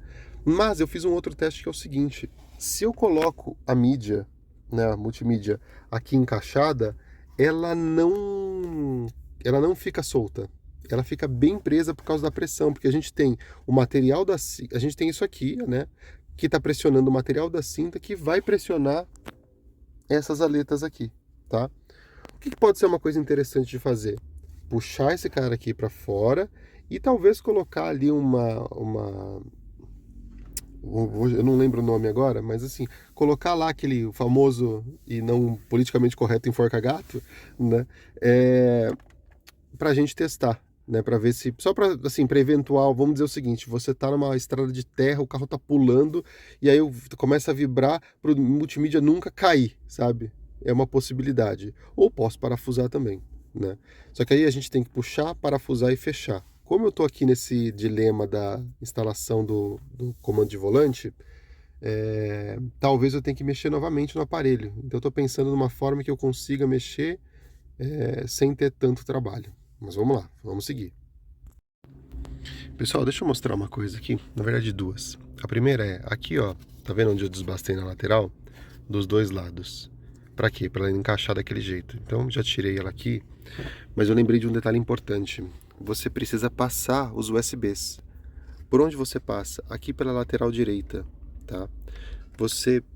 Mas eu fiz um outro teste que é o seguinte, se eu coloco a mídia, né, a multimídia aqui encaixada, ela não fica solta. Ela fica bem presa por causa da pressão, porque a gente tem o material a gente tem isso aqui, né, que está pressionando o material da cinta que vai pressionar essas aletas aqui, tá? O que pode ser uma coisa interessante de fazer? Puxar esse cara aqui para fora e talvez colocar ali eu não lembro o nome agora, mas assim, colocar lá aquele famoso e não politicamente correto enforca-gato, né? Pra gente testar, né? Pra ver se, só pra, assim, pra eventual, vamos dizer o seguinte, você tá numa estrada de terra, o carro tá pulando, e aí começa a vibrar pro multimídia nunca cair, sabe? É uma possibilidade. Ou posso parafusar também, né? Só que aí a gente tem que puxar, parafusar e fechar. Como eu tô aqui nesse dilema da instalação do comando de volante, talvez eu tenha que mexer novamente no aparelho. Então eu tô pensando numa forma que eu consiga mexer sem ter tanto trabalho. Mas vamos lá, vamos seguir. Pessoal, deixa eu mostrar uma coisa aqui, na verdade duas. A primeira é, aqui ó, tá vendo onde eu desbastei na lateral? Dos dois lados. Pra quê? Pra ela encaixar daquele jeito. Então já tirei ela aqui, mas eu lembrei de um detalhe importante. Você precisa passar os USBs. Por onde você passa? Aqui pela lateral direita, tá?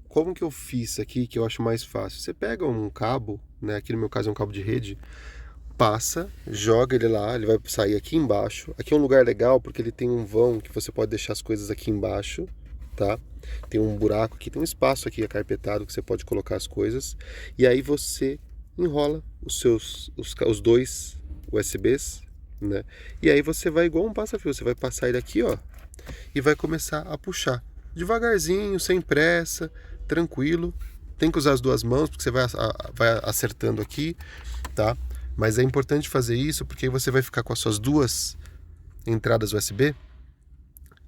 Como que eu fiz aqui, que eu acho mais fácil? Você pega um cabo, né? Aqui no meu caso é um cabo de rede, passa, joga ele lá, ele vai sair aqui embaixo. Aqui é um lugar legal porque ele tem um vão que você pode deixar as coisas aqui embaixo, tá? Tem um buraco aqui, tem um espaço aqui acarpetado que você pode colocar as coisas. E aí você enrola os dois USBs, né? E aí você vai igual um passa-fio, você vai passar ele aqui, ó, e vai começar a puxar. Devagarzinho, sem pressa, tranquilo. Tem que usar as duas mãos, porque você vai acertando aqui, tá? Mas é importante fazer isso, porque aí você vai ficar com as suas duas entradas USB,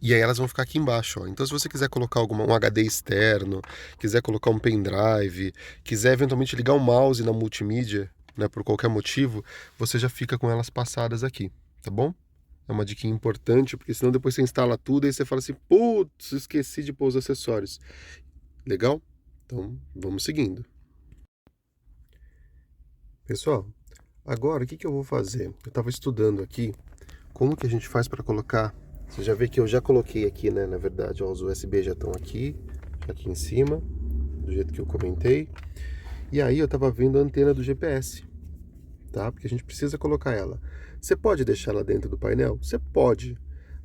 e aí elas vão ficar aqui embaixo, ó. Então se você quiser colocar um HD externo, quiser colocar um pendrive, quiser eventualmente ligar um mouse na multimídia, né, por qualquer motivo, você já fica com elas passadas aqui, tá bom? É uma dica importante, porque senão depois você instala tudo e você fala assim, putz, esqueci de pôr os acessórios. Legal? Então, vamos seguindo. Pessoal, agora o que eu vou fazer? Eu estava estudando aqui como que a gente faz para colocar. Você já vê que eu já coloquei aqui, né? Na verdade, ó, os USB já estão aqui em cima, do jeito que eu comentei. E aí eu estava vendo a antena do GPS, tá? Porque a gente precisa colocar ela. Você pode deixar ela dentro do painel? Você pode.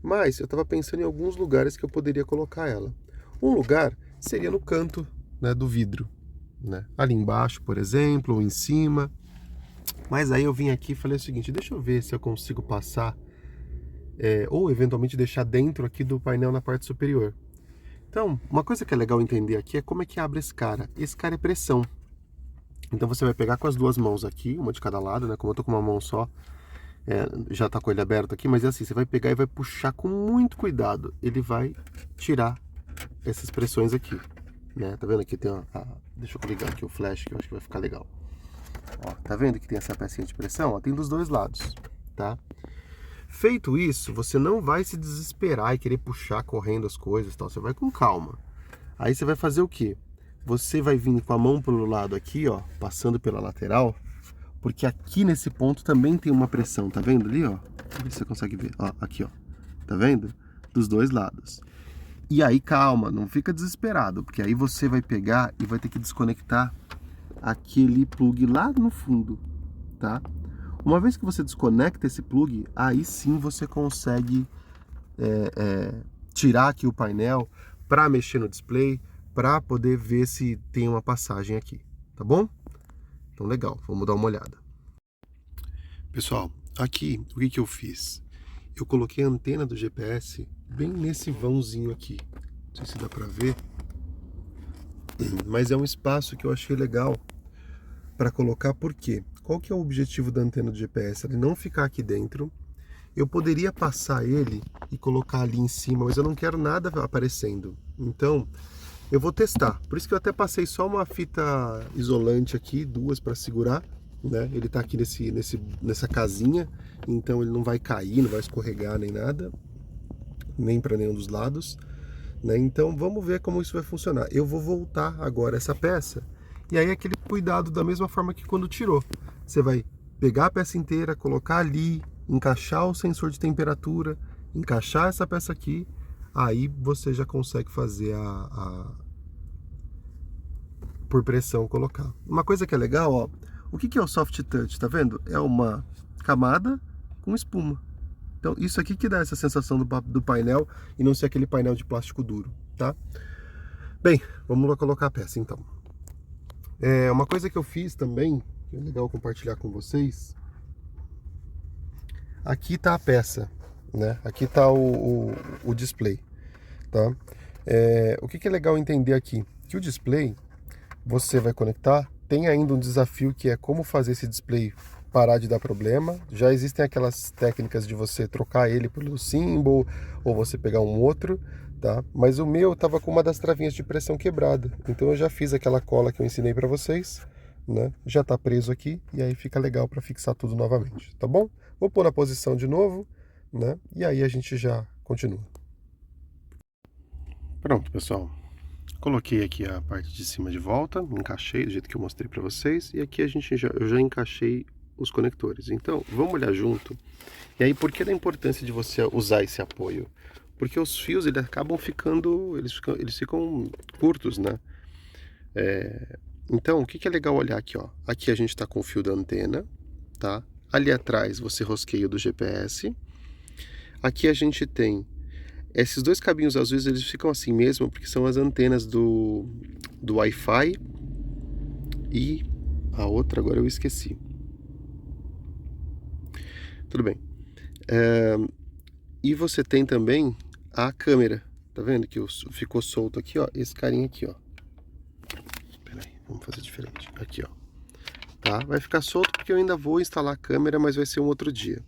Mas eu estava pensando em alguns lugares que eu poderia colocar ela. Um lugar seria no canto, né, do vidro, né? Ali embaixo, por exemplo, ou em cima. Mas aí eu vim aqui e falei o seguinte, deixa eu ver se eu consigo passar, ou eventualmente deixar dentro aqui do painel na parte superior. Então, uma coisa que é legal entender aqui é como é que abre esse cara. Esse cara é pressão. Então você vai pegar com as duas mãos aqui, uma de cada lado, né? Como eu tô com uma mão só, já tá com ele aberto aqui, mas é assim, você vai pegar e vai puxar com muito cuidado. Ele vai tirar essas pressões aqui, né? Tá vendo aqui tem deixa eu ligar aqui o flash que eu acho que vai ficar legal. Ó, tá vendo que tem essa pecinha de pressão? Ó, tem dos dois lados, tá? Feito isso, você não vai se desesperar e querer puxar correndo as coisas, tal. Você vai com calma. Aí você vai fazer o quê? Você vai vir com a mão pelo lado aqui, ó, passando pela lateral, porque aqui nesse ponto também tem uma pressão, tá vendo ali, ó? Deixa eu ver se você consegue ver, ó, aqui, ó. Tá vendo? Dos dois lados. E aí, calma, não fica desesperado, porque aí você vai pegar e vai ter que desconectar aquele plug lá no fundo, tá? Uma vez que você desconecta esse plug, aí sim você consegue tirar aqui o painel para mexer no display, para poder ver se tem uma passagem aqui, tá bom? Então legal, vamos dar uma olhada. Pessoal, aqui o que eu fiz? Eu coloquei a antena do GPS bem nesse vãozinho aqui. sei se dá para ver, mas é um espaço que eu achei legal para colocar. Por quê? Qual que é o objetivo da antena do GPS? Ele não ficar aqui dentro. Eu poderia passar ele e colocar ali em cima, mas eu não quero nada aparecendo. Então, eu vou testar. Por isso que eu até passei só uma fita isolante aqui, duas para segurar, né? Ele tá aqui nessa casinha, então ele não vai cair, não vai escorregar nem nada, nem para nenhum dos lados, né? Então, vamos ver como isso vai funcionar. Eu vou voltar agora essa peça. E aí aquele cuidado da mesma forma que quando tirou. Você vai pegar a peça inteira, colocar ali, encaixar o sensor de temperatura, encaixar essa peça aqui, aí você já consegue fazer por pressão colocar. Uma coisa que é legal, ó, o que é o soft touch, tá vendo? É uma camada com espuma. Então isso aqui que dá essa sensação do painel e não ser aquele painel de plástico duro, tá? Bem, vamos lá colocar a peça então. Uma coisa que eu fiz também, que é legal compartilhar com vocês. Aqui está a peça, né? Aqui está o display, tá? O que é legal entender aqui? Que o display, você vai conectar, tem ainda um desafio que é como fazer esse display parar de dar problema. Já existem aquelas técnicas de você trocar ele pelo symbol, ou você pegar um outro, tá? Mas o meu estava com uma das travinhas de pressão quebrada, então eu já fiz aquela cola que eu ensinei para vocês, né? Já está preso aqui, e aí fica legal para fixar tudo novamente, tá bom? Vou pôr na posição de novo, né? E aí a gente já continua. Pronto, pessoal. Coloquei aqui a parte de cima de volta, encaixei do jeito que eu mostrei para vocês, e aqui eu já encaixei os conectores. Então, vamos olhar junto. E aí, por que da importância de você usar esse apoio? Porque os fios, eles acabam ficando, eles ficam curtos, né? Então, o que é legal olhar aqui, ó? Aqui a gente está com o fio da antena, tá? Ali atrás você rosqueia o do GPS. Aqui a gente tem esses dois cabinhos azuis, eles ficam assim mesmo, porque são as antenas do Wi-Fi. E a outra agora eu esqueci. Tudo bem. E você tem também a câmera. Tá vendo que ficou solto aqui, ó? Esse carinha aqui, ó. Espera aí, vamos fazer diferente. Aqui, ó. Tá? Vai ficar solto porque eu ainda vou instalar a câmera, mas vai ser um outro dia.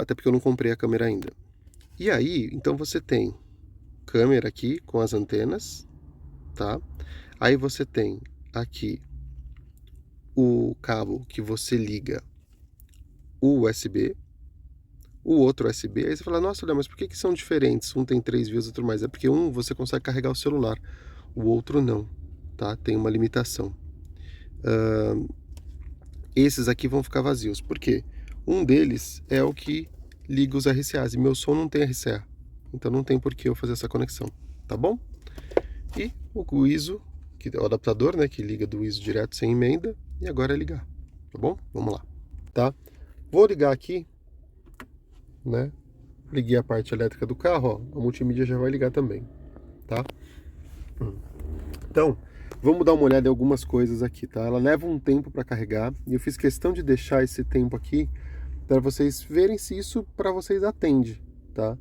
Até porque eu não comprei a câmera ainda. E aí, então você tem câmera aqui com as antenas, tá? Aí você tem aqui o cabo que você liga o USB, o outro USB. Aí você fala, nossa, Léo, mas por que são diferentes? Um tem 3 vias, outro mais. É porque um você consegue carregar o celular, o outro não, tá? Tem uma limitação. Esses aqui vão ficar vazios. Por quê? Um deles é o que liga os RCAs e meu som não tem RCA. Então não tem por que eu fazer essa conexão, tá bom? E o ISO, que é o adaptador, né, que liga do ISO direto sem emenda, e agora é ligar, tá bom? Vamos lá, tá? Vou ligar aqui, né? Liguei a parte elétrica do carro, ó, a multimídia já vai ligar também, tá? Então, vamos dar uma olhada em algumas coisas aqui, tá? Ela leva um tempo para carregar e eu fiz questão de deixar esse tempo aqui para vocês verem se isso para vocês atende, tá?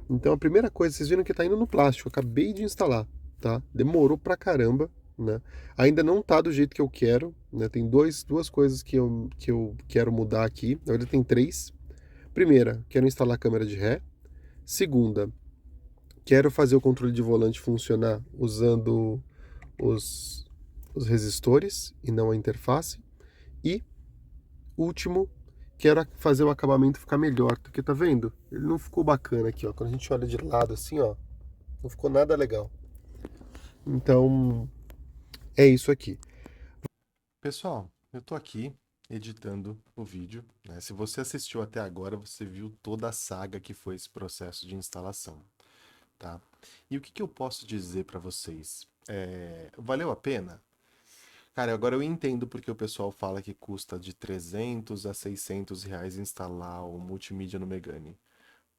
Então a primeira coisa, vocês viram que tá indo no plástico, eu acabei de instalar, tá? Demorou pra caramba, né? Ainda não tá do jeito que eu quero, né? Tem duas coisas que eu quero mudar aqui, na verdade tem três. Primeira, quero instalar a câmera de ré. Segunda, quero fazer o controle de volante funcionar usando os, os resistores e não a interface. E último, quero fazer o acabamento ficar melhor, porque tá vendo? Ele não ficou bacana aqui, ó. Quando a gente olha de lado assim, ó, não ficou nada legal. Então, é isso aqui. Pessoal, eu tô aqui editando o vídeo, né? Se você assistiu até agora, você viu toda a saga que foi esse processo de instalação, tá? E o que eu posso dizer para vocês? Valeu a pena? Cara, agora eu entendo porque o pessoal fala que custa de 300 a 600 reais instalar o multimídia no Megane.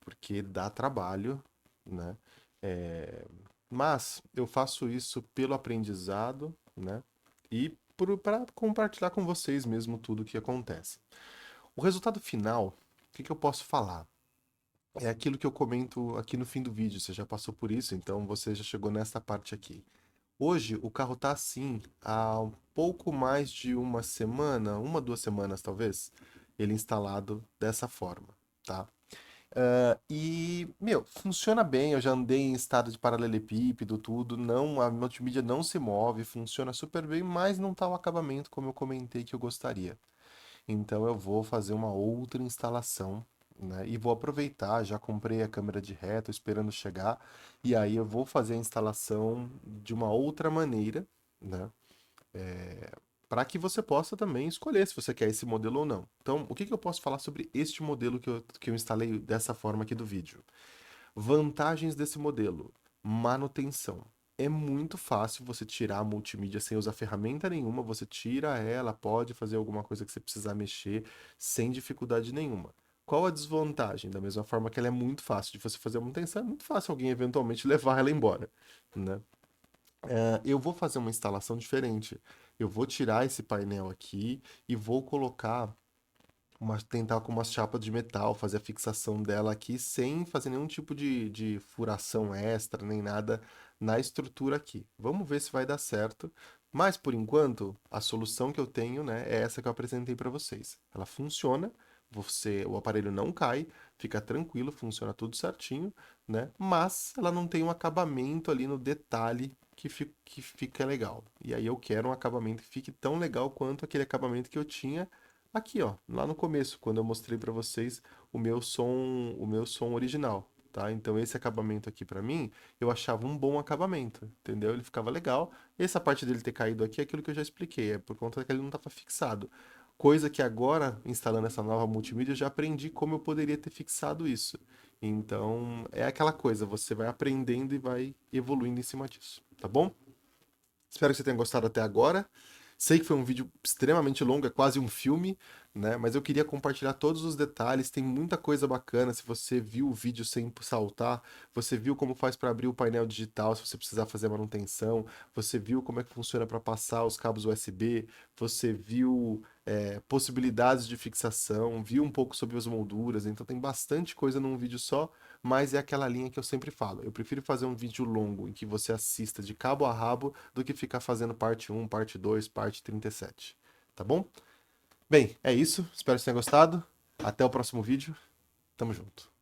Porque dá trabalho, né? É, Mas eu faço isso pelo aprendizado, né? E para compartilhar com vocês mesmo tudo o que acontece. O resultado final, o que eu posso falar? é aquilo que eu comento aqui no fim do vídeo. Você já passou por isso, então você já chegou nessa parte aqui. Hoje o carro tá assim há um pouco mais de uma semana, 2 semanas talvez, ele instalado dessa forma, tá? E, meu, funciona bem. Eu já andei em estado de paralelepípedo, tudo. Não, a multimídia não se move, funciona super bem, mas não tá o acabamento como eu comentei que eu gostaria. Então eu vou fazer uma outra instalação, né? E vou aproveitar, já comprei a câmera de ré, tô esperando chegar, e aí eu vou fazer a instalação de uma outra maneira, né? Para que você possa também escolher se você quer esse modelo ou não. Então, o que que eu posso falar sobre este modelo que eu instalei dessa forma aqui do vídeo? Vantagens desse modelo: manutenção. É muito fácil você tirar a multimídia sem usar ferramenta nenhuma, você tira ela, pode fazer alguma coisa que você precisar mexer sem dificuldade nenhuma. Qual a desvantagem? Da mesma forma que ela é muito fácil de você fazer a manutenção, é muito fácil alguém eventualmente levar ela embora, né? Eu vou fazer uma instalação diferente. Eu vou tirar esse painel aqui e vou colocar tentar com umas chapas de metal, fazer a fixação dela aqui sem fazer nenhum tipo de furação extra, nem nada na estrutura aqui. Vamos ver se vai dar certo. Mas por enquanto, a solução que eu tenho, né, é essa que eu apresentei para vocês. Ela funciona, o aparelho não cai, fica tranquilo, funciona tudo certinho, né? Mas ela não tem um acabamento ali no detalhe que fica legal. E aí eu quero um acabamento que fique tão legal quanto aquele acabamento que eu tinha aqui, ó, lá no começo, quando eu mostrei para vocês o meu som original, tá? Então esse acabamento aqui para mim, eu achava um bom acabamento, entendeu? Ele ficava legal. Essa parte dele ter caído aqui é aquilo que eu já expliquei, é por conta que ele não estava fixado. Coisa que agora, instalando essa nova multimídia, eu já aprendi como eu poderia ter fixado isso. Então, é aquela coisa, você vai aprendendo e vai evoluindo em cima disso, tá bom? Espero que você tenha gostado até agora. Sei que foi um vídeo extremamente longo, é quase um filme, né? Mas eu queria compartilhar todos os detalhes. Tem muita coisa bacana. Se você viu o vídeo sem saltar, você viu como faz para abrir o painel digital, se você precisar fazer manutenção, você viu como é que funciona para passar os cabos USB, você viu possibilidades de fixação, viu um pouco sobre as molduras. Então tem bastante coisa num vídeo só, mas é aquela linha que eu sempre falo. Eu prefiro fazer um vídeo longo em que você assista de cabo a rabo do que ficar fazendo parte 1, parte 2, parte 37. Tá bom? Bem, é isso. Espero que você tenha gostado. Até o próximo vídeo. Tamo junto.